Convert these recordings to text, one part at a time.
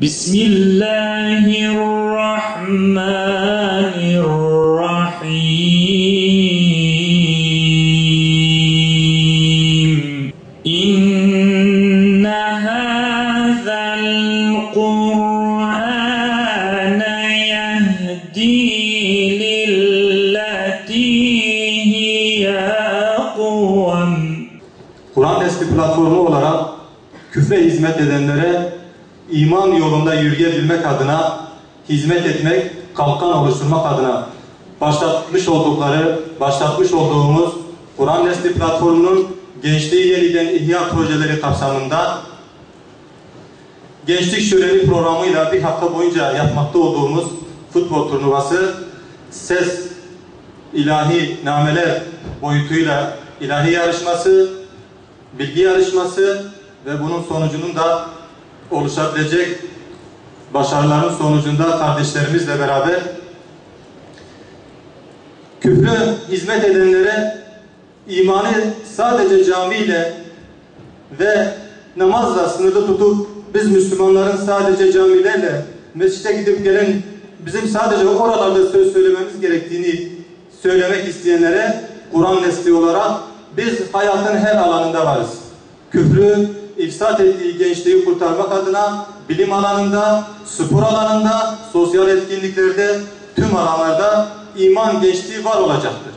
Bismillahirrahmanirrahim. İnne hâzel Kur'âne yehdi lilletî hiye akvam. Kur'an Nesli platformu olarak küfre hizmet edenlere iman yolunda yürüyebilmek adına, hizmet etmek, kalkan oluşturmak adına başlatmış olduğumuz Kur'an Nesli platformunun Gençliği Yeniden İhya projeleri kapsamında Gençlik Şöleni programıyla bir hafta boyunca yapmakta olduğumuz futbol turnuvası, ses, ilahi nameler boyutuyla ilahi yarışması, bilgi yarışması ve bunun sonucunun da oluşabilecek başarıların sonucunda kardeşlerimizle beraber küfre hizmet edenlere imanı sadece camiyle ve namazla sınırlı tutup biz Müslümanların sadece camilerle mescide gidip gelen bizim sadece oralarda söz söylememiz gerektiğini söylemek isteyenlere Kur'an nesli olarak biz hayatın her alanında varız. Küfrü ifsat ettiği gençliği kurtarmak adına bilim alanında, spor alanında, sosyal etkinliklerde, tüm alanlarda iman gençliği var olacaktır.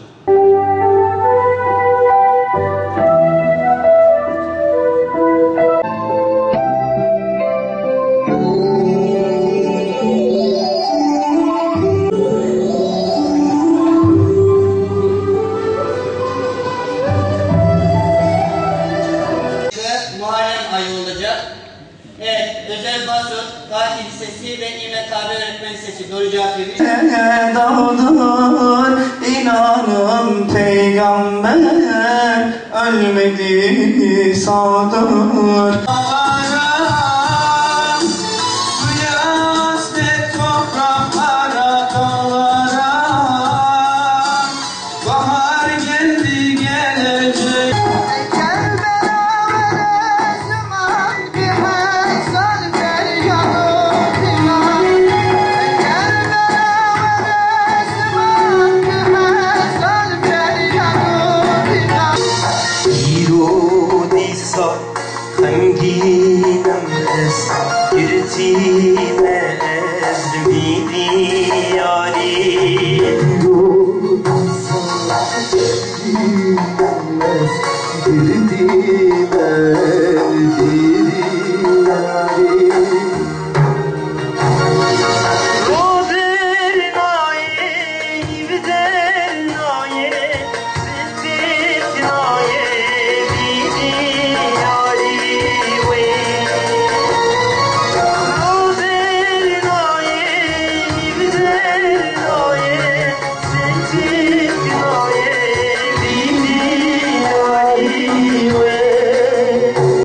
Muharrem ayı olacak. Evet, Özel Basut, Fatih Lisesi ve İMKB Öğretmen Lisesi doğru cevap vermiş. Dağdır inanın peygamber ölmedi sağdır. Hanginem es girtime ezmini yari girtime ezmini yari